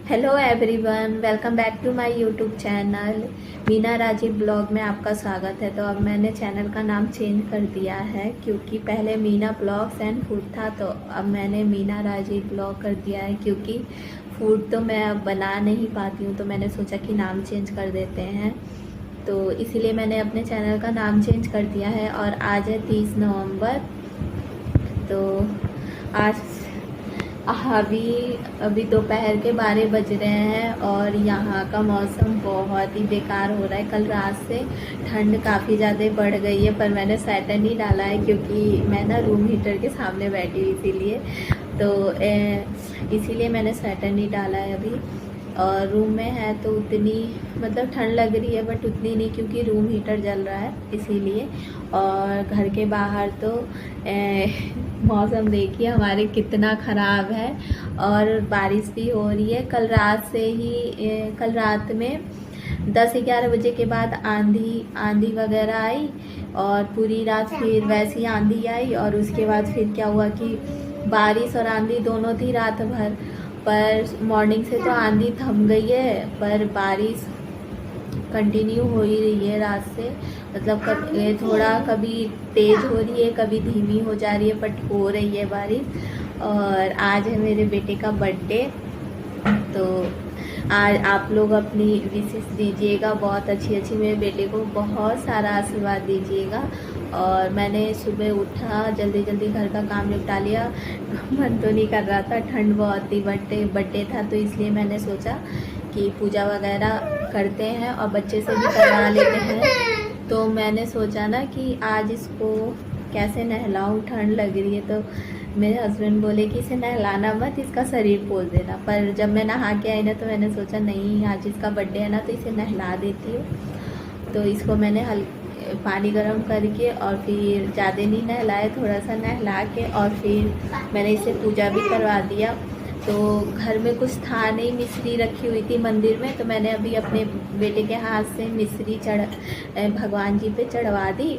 Hello everyone, welcome back to my YouTube channel Meena Rajiv blog में आपका स्वागत है। तो अब मैंने चैनल का नाम चेंज कर दिया है क्योंकि पहले मीना ब्लॉग्स एंड फूड था, तो अब मैंने मीना राजीव ब्लॉग कर दिया है क्योंकि फूड तो मैं अब बना नहीं पाती हूँ, तो मैंने सोचा कि नाम चेंज कर देते हैं। तो इसीलिए मैंने अपने चैनल का नाम चेंज कर दिया है। और आज है 30 नवंबर। तो आज अभी दोपहर के 12 बज रहे हैं और यहाँ का मौसम बहुत ही बेकार हो रहा है। कल रात से ठंड काफ़ी ज़्यादा बढ़ गई है, पर मैंने स्वेटर नहीं डाला है क्योंकि मैं ना रूम हीटर के सामने बैठी हुई, इसीलिए मैंने स्वेटर नहीं डाला है अभी। और रूम में है तो उतनी मतलब ठंड लग रही है, बट उतनी नहीं क्योंकि रूम हीटर जल रहा है इसीलिए। और घर के बाहर तो मौसम देखिए हमारे कितना ख़राब है और बारिश भी हो रही है। कल रात में 10-11 बजे के बाद आंधी वगैरह आई और पूरी रात फिर वैसी आंधी आई। और उसके बाद फिर क्या हुआ कि बारिश और आंधी दोनों थी रात भर, पर मॉर्निंग से तो आंधी थम गई है, पर बारिश कंटिन्यू हो ही रही है रात से। मतलब कभी तेज़ हो रही है, कभी धीमी हो जा रही है, बट हो रही है बारिश। और आज है मेरे बेटे का बर्थडे, तो आज आप लोग अपनी विशेष दीजिएगा बहुत अच्छी मेरे बेटे को बहुत सारा आशीर्वाद दीजिएगा। और मैंने सुबह उठा, जल्दी घर का काम निपटा लिया। मन तो नहीं कर रहा था, ठंड बहुत थी, बर्थडे था, तो इसलिए मैंने सोचा कि पूजा वगैरह करते हैं और बच्चे से भी करवा लेते हैं। तो मैंने सोचा ना कि आज इसको कैसे नहलाऊं, ठंड लग रही है। तो मेरे हस्बैंड बोले कि इसे नहलाना मत, इसका शरीर पोंछ देना। पर जब मैं नहा के आई ना, तो मैंने सोचा नहीं, आज इसका बर्थडे है ना, तो इसे नहला देती हूँ। तो इसको मैंने पानी गर्म करके और फिर ज़्यादा नहीं नहलाया, थोड़ा सा नहला के और फिर मैंने इसे पूजा भी करवा दिया। तो घर में कुछ था नहीं, मिश्री रखी हुई थी मंदिर में, तो मैंने अभी अपने बेटे के हाथ से मिश्री भगवान जी पे चढ़वा दी।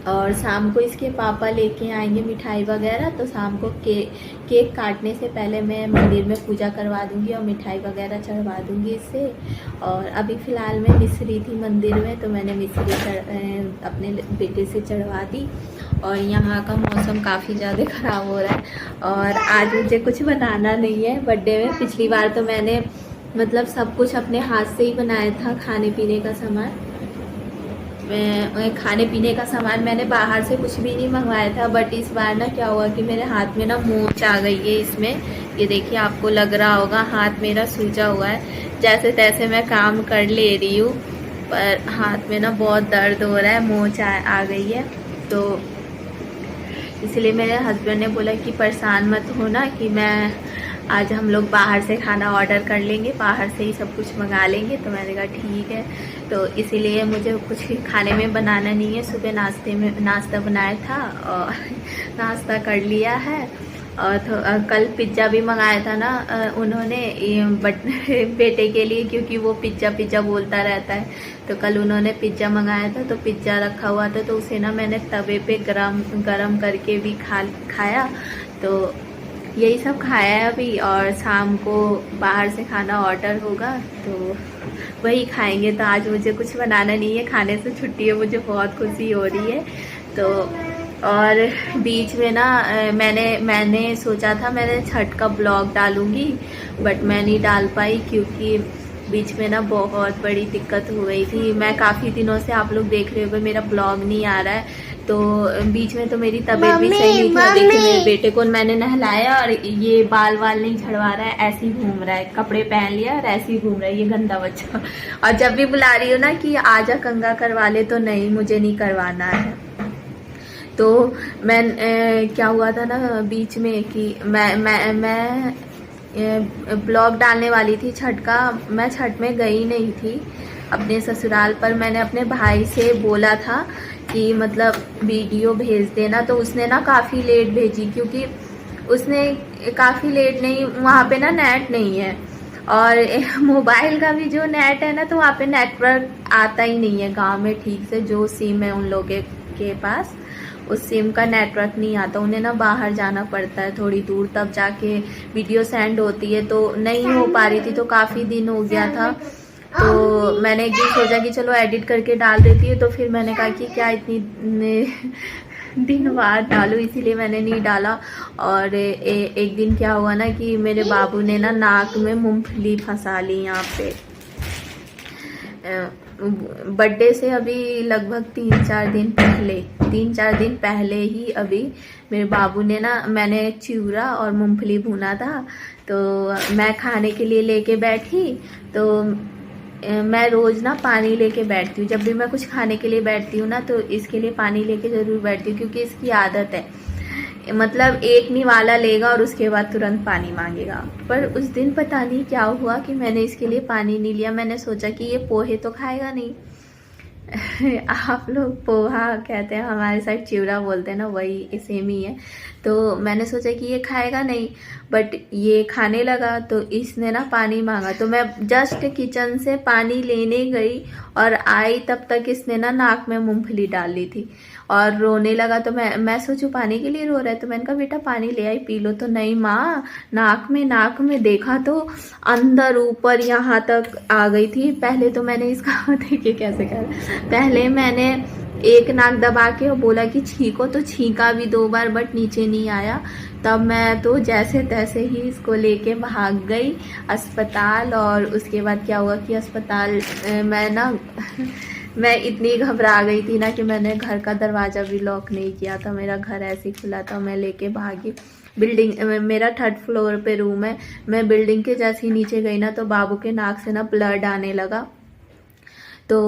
और शाम को इसके पापा लेके आएंगे मिठाई वगैरह, तो शाम को केक काटने से पहले मैं मंदिर में पूजा करवा दूंगी और मिठाई वगैरह चढ़वा दूंगी इससे। और अभी फ़िलहाल मैं मिश्री थी मंदिर में, तो मैंने मिश्री अपने बेटे से चढ़वा दी। और यहाँ का मौसम काफ़ी ज़्यादा ख़राब हो रहा है और आज मुझे कुछ बनाना नहीं है बर्थडे में। पिछली बार तो मैंने मतलब सब कुछ अपने हाथ से ही बनाया था, खाने पीने का सामान मैंने बाहर से कुछ भी नहीं मंगवाया था। बट इस बार ना क्या हुआ कि मेरे हाथ में ना मोच आ गई है इसमें, ये देखिए आपको लग रहा होगा, हाथ मेरा सूजा हुआ है। जैसे तैसे मैं काम कर ले रही हूँ, पर हाथ में ना बहुत दर्द हो रहा है, मोच आ गई है। तो इसलिए मेरे हस्बैंड ने बोला कि परेशान मत होना, कि आज हम लोग बाहर से खाना ऑर्डर कर लेंगे, बाहर से ही सब कुछ मंगा लेंगे। तो मैंने कहा ठीक है। तो इसीलिए मुझे कुछ खाने में बनाना नहीं है। सुबह नाश्ता बनाया था और नाश्ता कर लिया है। और कल पिज्ज़ा भी मंगाया था ना उन्होंने बेटे के लिए, क्योंकि वो पिज्ज़ा बोलता रहता है। तो कल उन्होंने पिज्ज़ा मंगाया था, तो पिज्ज़ा रखा हुआ था, तो उसे ना मैंने तवे पे गरम करके भी खाया। तो यही सब खाया है अभी, और शाम को बाहर से खाना ऑर्डर होगा तो वही खाएंगे। तो आज मुझे कुछ बनाना नहीं है, खाने से छुट्टी है, मुझे बहुत खुशी हो रही है। तो और बीच में ना मैंने सोचा था मैंने छठ का ब्लॉग डालूंगी, बट मैं नहीं डाल पाई क्योंकि बीच में ना बहुत बड़ी दिक्कत हो गई थी। मैं काफ़ी दिनों से, आप लोग देख रहे होंगे, मेरा ब्लॉग नहीं आ रहा है। तो बीच में तो मेरी तबीयत भी सही नहीं थी। देखिए मेरे बेटे को मैंने नहलाया और ये बाल नहीं झड़वा रहा है, ऐसे ही घूम रहा है, कपड़े पहन लिया और ऐसे ही घूम रहा है ये गंदा बच्चा। और जब भी बुला रही हो ना कि आजा कंघा करवा ले, तो नहीं, मुझे नहीं करवाना है। तो क्या हुआ था ना बीच में कि मैं ब्लॉग डालने वाली थी छठ का। मैं छठ में गई नहीं थी अपने ससुराल, पर मैंने अपने भाई से बोला था कि मतलब वीडियो भेज देना। तो उसने ना काफ़ी लेट भेजी, क्योंकि उसने काफ़ी लेट नहीं, वहाँ पे ना नेट नहीं है, और मोबाइल का भी जो नेट है ना, तो वहाँ पे नेटवर्क आता ही नहीं है गांव में ठीक से। जो सिम है उन लोगों के पास, उस सिम का नेटवर्क नहीं आता, उन्हें ना बाहर जाना पड़ता है थोड़ी दूर, तब जाके वीडियो सेंड होती है, तो नहीं हो पा रही थी। तो काफ़ी दिन हो गया था, तो मैंने एक दिन सोचा कि चलो एडिट करके डाल देती है, तो फिर मैंने कहा कि क्या इतनी दिन बाद डालूं, इसीलिए मैंने नहीं डाला। और एक दिन क्या हुआ ना कि मेरे बाबू ने ना नाक में मूंगफली फंसा ली यहाँ पे। बर्थडे से अभी लगभग 3-4 दिन पहले ही अभी मेरे बाबू ने ना, मैंने चिवड़ा और मूंगफली भुना था, तो मैं खाने के लिए लेके बैठी। तो मैं रोज़ ना पानी लेके बैठती हूँ, जब भी मैं कुछ खाने के लिए बैठती हूँ ना तो इसके लिए पानी लेके ज़रूर बैठती हूँ, क्योंकि इसकी आदत है, मतलब एक निवाला लेगा और उसके बाद तुरंत पानी मांगेगा। पर उस दिन पता नहीं क्या हुआ कि मैंने इसके लिए पानी नहीं लिया। मैंने सोचा कि ये पोहे तो खाएगा नहीं आप लोग पोहा कहते हैं, हमारे साइड चिवड़ा बोलते हैं ना, वही सेम ही है। तो मैंने सोचा कि ये खाएगा नहीं, बट ये खाने लगा, तो इसने ना पानी मांगा। तो मैं जस्ट किचन से पानी लेने गई और आई, तब तक इसने ना नाक में मूंगफली डाल ली थी और रोने लगा। तो मैं सोचूं पानी के लिए रो रहा है, तो मैंने कहा बेटा पानी ले आई पी लो। तो नहीं माँ, नाक में देखा तो अंदर ऊपर यहाँ तक आ गई थी। पहले तो मैंने इसका देखिए कैसे कर, पहले मैंने एक नाक दबा के और बोला कि छींको, तो छींका भी 2 बार, बट नीचे नहीं आया। तब मैं तो जैसे तैसे ही इसको लेके भाग गई अस्पताल। और उसके बाद क्या हुआ कि अस्पताल मैं ना मैं इतनी घबरा गई थी ना कि मैंने घर का दरवाज़ा भी लॉक नहीं किया था, मेरा घर ऐसे ही खुला था। मैं लेके भागी बिल्डिंग, मेरा 3rd फ्लोर पे रूम है। मैं बिल्डिंग के जैसे ही नीचे गई ना, तो बाबू के नाक से ना ब्लड आने लगा। तो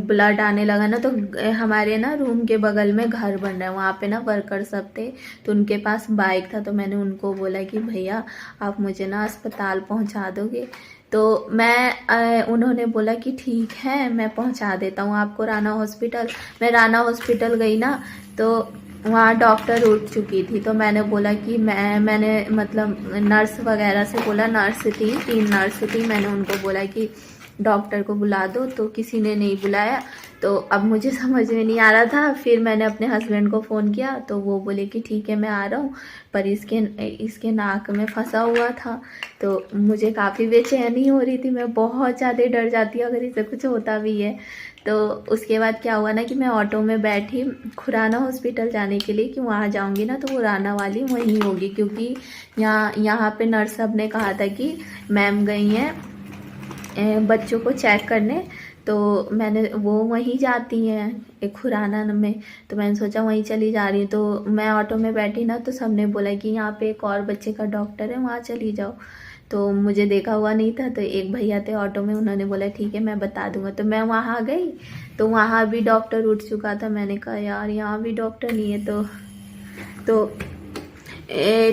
ब्लड आने लगा ना, तो हमारे ना रूम के बगल में घर बन रहा है, वहाँ पे ना वर्कर सब थे, तो उनके पास बाइक था। तो मैंने उनको बोला कि भैया आप मुझे ना अस्पताल पहुँचा दोगे। तो उन्होंने बोला कि ठीक है मैं पहुँचा देता हूँ आपको राना हॉस्पिटल। मैं राना हॉस्पिटल गई ना, तो वहाँ डॉक्टर उठ चुकी थी। तो मैंने बोला कि मैंने मतलब नर्स वगैरह से बोला, नर्स थी 3 नर्स थी, मैंने उनको बोला कि डॉक्टर को बुला दो, तो किसी ने नहीं बुलाया। तो अब मुझे समझ में नहीं आ रहा था, फिर मैंने अपने हस्बैंड को फ़ोन किया, तो वो बोले कि ठीक है मैं आ रहा हूँ, पर इसके नाक में फंसा हुआ था। तो मुझे काफ़ी बेचैनी हो रही थी, मैं बहुत ज़्यादा डर जाती हूँ अगर इसे कुछ होता भी है। तो उसके बाद क्या हुआ ना कि मैं ऑटो में बैठी खुराना हॉस्पिटल जाने के लिए, कि वहाँ जाऊँगी ना तो वो राना वाली वहीं होगी, क्योंकि यहाँ पे नर्स सब ने कहा था कि मैम गई हैं बच्चों को चेक करने, तो मैंने वो वहीं जाती हैं एक खुराना में। तो मैंने सोचा वहीं चली जा रही हूँ। तो मैं ऑटो में बैठी ना, तो सबने बोला कि यहाँ पे एक और बच्चे का डॉक्टर है, वहाँ चली जाओ। तो मुझे देखा हुआ नहीं था, तो एक भैया थे ऑटो में, उन्होंने बोला ठीक है मैं बता दूंगा। तो मैं वहाँ गई, तो वहाँ भी डॉक्टर उठ चुका था। मैंने कहा यार यहाँ भी डॉक्टर नहीं है।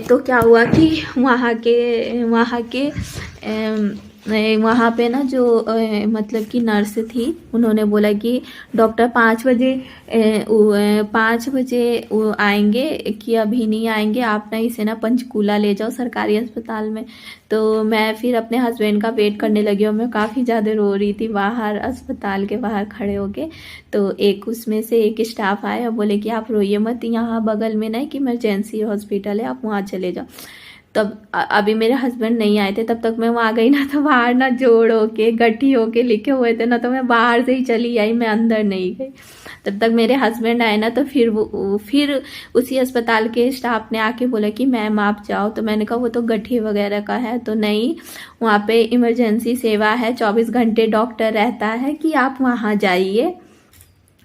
तो क्या हुआ कि वहाँ पे ना जो मतलब कि नर्स थी, उन्होंने बोला कि डॉक्टर 5 बजे आएंगे, कि अभी नहीं आएंगे, आप ना इसे ना पंचकूला ले जाओ सरकारी अस्पताल में। तो मैं फिर अपने हस्बैंड का वेट करने लगी और मैं काफ़ी ज़्यादा रो रही थी बाहर, अस्पताल के बाहर खड़े होके। तो उसमें से एक स्टाफ आया, बोले कि आप रोइए मत, यहाँ बगल में ना कि इमरजेंसी हॉस्पिटल है, आप वहाँ चले जाओ। तब अभी मेरे हस्बैंड नहीं आए थे, तब तक मैं वहाँ गई ना, तो बाहर ना जोड़ होके गठी होके लिखे हुए थे ना, तो मैं बाहर से ही चली आई, मैं अंदर नहीं गई। तब तक मेरे हस्बैंड आए ना, तो फिर उसी अस्पताल के स्टाफ ने आके बोला कि मैम आप जाओ। तो मैंने कहा वो तो गठी वगैरह का है, तो नहीं, वहाँ पे इमरजेंसी सेवा है, 24 घंटे डॉक्टर रहता है, कि आप वहाँ जाइए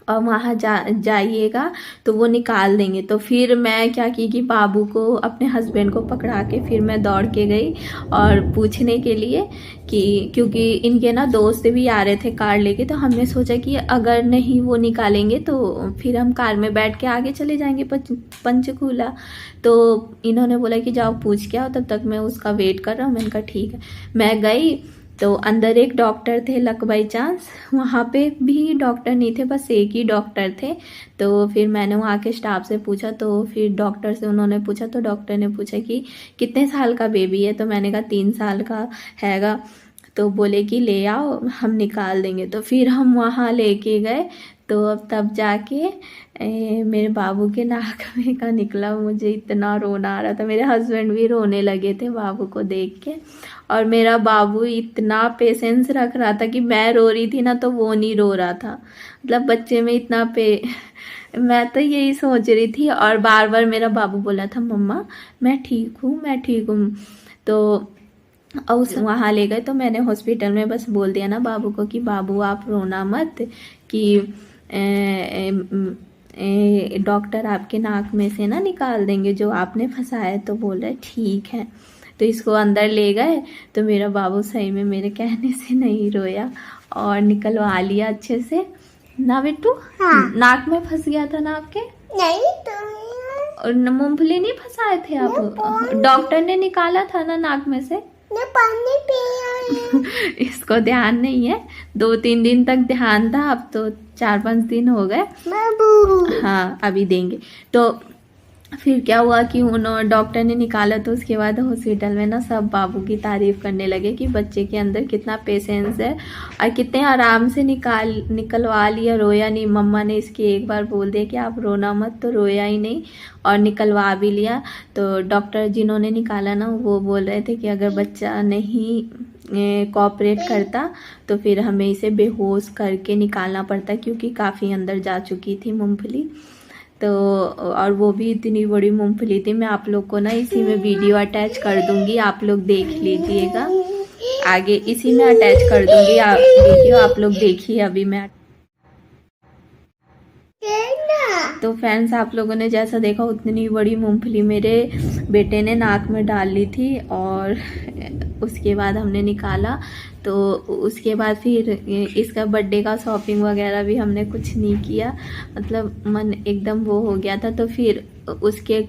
और वहाँ जाइएगा तो वो निकाल देंगे। तो फिर मैं क्या की कि बाबू को, अपने हस्बैंड को पकड़ा के फिर मैं दौड़ के गई और पूछने के लिए, कि क्योंकि इनके ना दोस्त भी आ रहे थे कार लेके। तो हमने सोचा कि अगर नहीं वो निकालेंगे तो फिर हम कार में बैठ के आगे चले जाएंगे पंचकूला। तो इन्होंने बोला कि जाओ पूछ के आओ, तब तक मैं उसका वेट कर रहा हूँ। मैंने कहा ठीक है। मैं गई तो अंदर एक डॉक्टर थे, लक बाई चांस वहाँ पे भी डॉक्टर नहीं थे, बस एक ही डॉक्टर थे। तो फिर मैंने वहाँ के स्टाफ से पूछा, तो फिर डॉक्टर से उन्होंने पूछा, तो डॉक्टर ने पूछा कि कितने साल का बेबी है। तो मैंने कहा 3 साल का हैगा। तो बोले कि ले आओ हम निकाल देंगे। तो फिर हम वहाँ लेके गए, तो अब तब जाके मेरे बाबू के नाक में का निकला। मुझे इतना रोना आ रहा था, मेरे हस्बैंड भी रोने लगे थे बाबू को देख के। और मेरा बाबू इतना पेशेंस रख रहा था कि मैं रो रही थी ना तो वो नहीं रो रहा था। मतलब बच्चे में इतना मैं तो यही सोच रही थी, और बार बार मेरा बाबू बोला था मम्मा मैं ठीक हूँ, मैं ठीक हूँ। तो और उस वहाँ ले गए, तो मैंने हॉस्पिटल में बस बोल दिया ना बाबू को कि बाबू आप रोना मत, कि डॉक्टर आपके नाक में से ना निकाल देंगे जो आपने फंसाया है। तो बोल रहे ठीक है। तो इसको अंदर ले गए, तो मेरा बाबू सही में मेरे कहने से नहीं रोया और निकलवा लिया अच्छे से ना बेटू। हाँ। नाक में फंस गया था ना आपके? नहीं तो मूंगफली नहीं फंसाए थे आप? डॉक्टर ने निकाला था ना नाक में से। पानी पिया इसको ध्यान नहीं है, 2-3 दिन तक ध्यान था, अब तो 4-5 दिन हो गए। हाँ अभी देंगे। तो फिर क्या हुआ कि उन्होंने डॉक्टर ने निकाला, तो उसके बाद हॉस्पिटल में ना सब बाबू की तारीफ करने लगे कि बच्चे के अंदर कितना पेशेंस है और कितने आराम से निकलवा लिया, रोया नहीं। मम्मा ने इसके एक बार बोल दिया कि आप रोना मत, तो रोया ही नहीं और निकलवा भी लिया। तो डॉक्टर जिन्होंने निकाला ना वो बोल रहे थे कि अगर बच्चा नहीं कोऑपरेट करता तो फिर हमें इसे बेहोश करके निकालना पड़ता, क्योंकि काफ़ी अंदर जा चुकी थी मूंगफली। तो और वो भी इतनी बड़ी मूंगफली थी। मैं आप लोग को ना इसी में वीडियो अटैच कर दूंगी, आप लोग देख लीजिएगा। आगे इसी में अटैच कर दूंगी वीडियो, आप लोग देखिए। अभी मैं तो फ्रेंड्स आप लोगों ने जैसा देखा उतनी बड़ी मूंगफली मेरे बेटे ने नाक में डाल ली थी, और उसके बाद हमने निकाला। तो उसके बाद फिर इसका बर्थडे का शॉपिंग वगैरह भी हमने कुछ नहीं किया, मतलब मन एकदम वो हो गया था। तो फिर उसके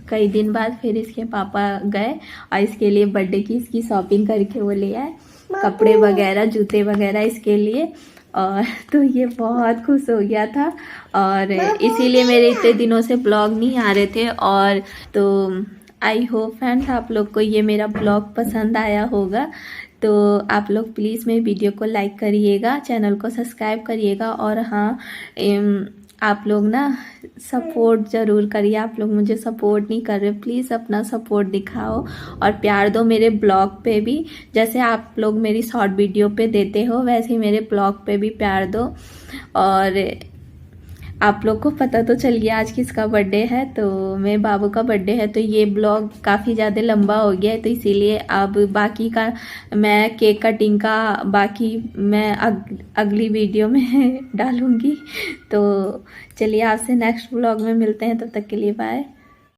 कई दिन बाद फिर इसके पापा गए और इसके लिए बर्थडे की इसकी शॉपिंग करके वो ले आए, कपड़े वगैरह जूते वगैरह इसके लिए। और तो ये बहुत खुश हो गया था, और इसीलिए मेरे इतने दिनों से ब्लॉग नहीं आ रहे थे। और तो आई होप फ्रेंड्स आप लोग को ये मेरा ब्लॉग पसंद आया होगा। तो आप लोग प्लीज़ मेरी वीडियो को लाइक करिएगा, चैनल को सब्सक्राइब करिएगा, और हाँ आप लोग ना सपोर्ट ज़रूर करिए। आप लोग मुझे सपोर्ट नहीं कर रहे, प्लीज़ अपना सपोर्ट दिखाओ और प्यार दो मेरे ब्लॉग पे भी। जैसे आप लोग मेरी शॉर्ट वीडियो पे देते हो वैसे ही मेरे ब्लॉग पे भी प्यार दो। और आप लोग को पता तो चल गया आज किसका बर्थडे है, तो मेरे बाबू का बर्थडे है। तो ये ब्लॉग काफ़ी ज़्यादा लंबा हो गया है, तो इसीलिए अब बाकी का मैं केक कटिंग का बाकी मैं अगली वीडियो में डालूँगी। तो चलिए आपसे नेक्स्ट ब्लॉग में मिलते हैं, तब तक के लिए बाय।